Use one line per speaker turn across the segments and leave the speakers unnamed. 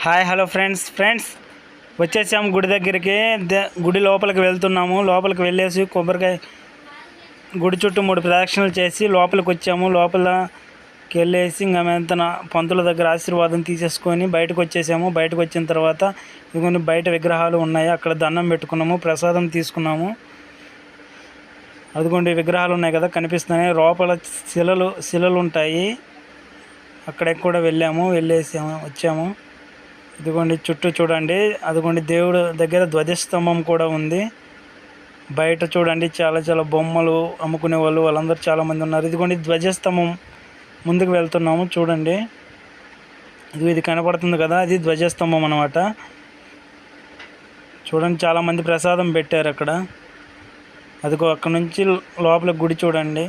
Hi hello friends వచ్చేసాము గుడి దగ్గరికి. గుడి లోపలికి వెళ్తున్నాము. లోపలికి వెళ్ళేసి కొబ్బరికాయ గుడి చుట్టూ 3 ప్రదక్షిణలు చేసి లోపలికి వచ్చాము. లోపలికి వెళ్ళేసి ఇంకా మెంతన పంతుల దగ్గర ఆశీర్వాదం తీసేసుకొని బయటకు వచ్చేసాము. బయటకు వచ్చిన తర్వాత ఇదిగోండి బయట విగ్రహాలు ఉన్నాయి. అక్కడ దండం పెట్టుకున్నాము, ప్రసాదం తీసుకున్నాము. అదిగోండి విగ్రహాలు ఉన్నాయి కదా కనిపిస్తున్నాయి. లోపల శిలలు ఉంటాయి. అక్కడికి కూడా వెళ్ళేసాము వచ్చాము. ఇదిగోండి చుట్టూ చూడండి. అదిగోండి దేవుడు దగ్గర ధ్వజస్తంభం కూడా ఉంది. బయట చూడండి చాలా బొమ్మలు అమ్ముకునే వాళ్ళందరూ చాలామంది ఉన్నారు. ఇదిగోండి ధ్వజస్తంభం ముందుకు వెళ్తున్నాము చూడండి. ఇది కనపడుతుంది కదా, అది ధ్వజస్తంభం అన్నమాట. చూడండి చాలామంది ప్రసాదం పెట్టారు అక్కడ. అదిగో అక్కడ నుంచి లోపల గుడి చూడండి.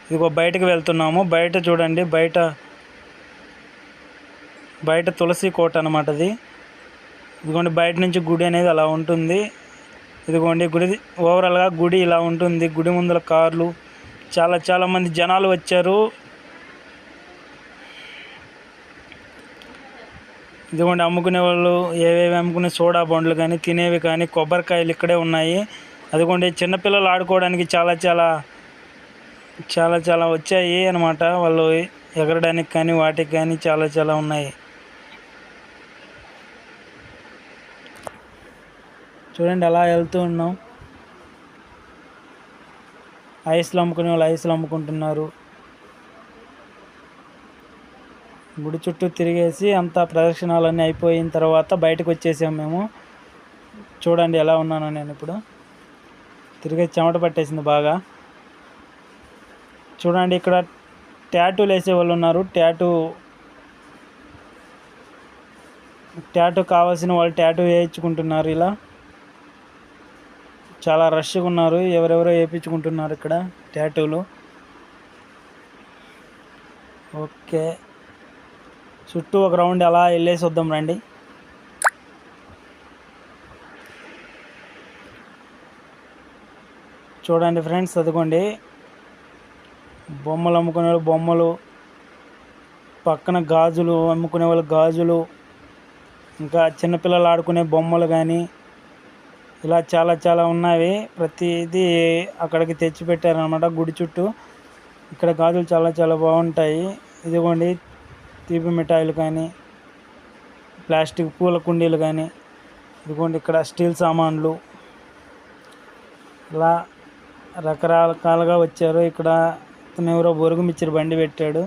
ఇదిగో బయటకు వెళ్తున్నాము. బయట చూడండి, బయట తులసి కోట అన్నమాట అది. ఇదిగోండి బయట నుంచి గుడి అనేది అలా ఉంటుంది. ఇదిగోండి గుడి ఓవరాల్గా గుడి ఇలా ఉంటుంది. గుడి ముందర కార్లు చాలామంది జనాలు వచ్చారు. ఇదిగోండి అమ్ముకునే వాళ్ళు ఏవేవి అమ్ముకునే సోడా బండ్లు కానీ తినేవి కానీ కొబ్బరికాయలు ఇక్కడే ఉన్నాయి. అదిగోండి చిన్నపిల్లలు ఆడుకోవడానికి చాలా వచ్చాయి అన్నమాట. వాళ్ళు ఎగరడానికి కానీ వాటికి కానీ చాలా ఉన్నాయి. చూడండి అలా వెళ్తూ ఉన్నాం. ఐస్లు అమ్ముకునే వాళ్ళు ఐస్లు అమ్ముకుంటున్నారు. గుడి చుట్టూ తిరిగేసి అంతా ప్రదక్షిణాలన్నీ అయిపోయిన తర్వాత బయటకు వచ్చేసాము మేము. చూడండి ఎలా ఉన్నానో నేను ఇప్పుడు. తిరిగేసి చెమట పట్టేసింది బాగా. చూడండి ఇక్కడ ట్యాటూలు వేసే వాళ్ళు ఉన్నారు. ట్యాటూ కావాల్సిన వాళ్ళు ట్యాటూ వేయించుకుంటున్నారు. ఇలా చాలా రష్గా ఉన్నారు. ఎవరెవరో వేయించుకుంటున్నారు ఇక్కడ ట్యాటూలు. ఓకే, చుట్టూ ఒక రౌండ్ అలా వెళ్ళేసి వద్దాం రండి. చూడండి ఫ్రెండ్స్, అదిగోండి బొమ్మలు అమ్ముకునే వాళ్ళు బొమ్మలు, పక్కన గాజులు అమ్ముకునే వాళ్ళు గాజులు, ఇంకా చిన్నపిల్లలు ఆడుకునే బొమ్మలు కానీ ఇలా చాలా ఉన్నాయి. ప్రతిదీ అక్కడికి తెచ్చి పెట్టారనమాట గుడి చుట్టూ. ఇక్కడ గాజులు చాలా బాగుంటాయి. ఇదిగోండి తీపి మిఠాయిలు కానీ, ప్లాస్టిక్ పూల కుండీలు కానీ, ఇదిగోండి ఇక్కడ స్టీల్ సామాన్లు, ఇలా రకరకాలుగా వచ్చారు. ఇక్కడ ఎవరో బొరుగు మిక్చర్ బండి పెట్టాడు,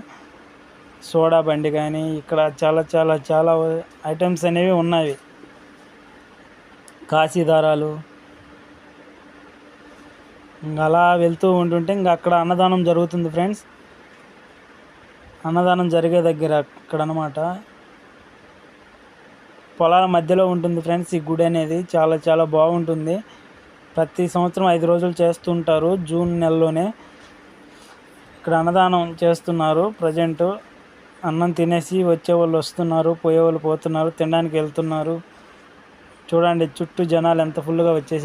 సోడా బండి కానీ, ఇక్కడ చాలా ఐటమ్స్ అనేవి ఉన్నాయి. కాశీదారాలు. ఇంకా అలా వెళ్తూ ఉంటుంటే ఇంకా అక్కడ అన్నదానం జరుగుతుంది ఫ్రెండ్స్. అన్నదానం జరిగే దగ్గర అక్కడ అన్నమాట. పొలాల మధ్యలో ఉంటుంది ఫ్రెండ్స్ ఈ గుడి అనేది. చాలా బాగుంటుంది. ప్రతి సంవత్సరం 5 రోజులు చేస్తుంటారు జూన్ నెలలోనే. ఇక్కడ అన్నదానం చేస్తున్నారు ప్రజెంట్. అన్నం తినేసి వచ్చేవాళ్ళు వస్తున్నారు, పోయేవాళ్ళు పోతున్నారు, తినడానికి వెళ్తున్నారు. చూడండి చుట్టూ జనాలు ఎంత ఫుల్గా వచ్చేసారు.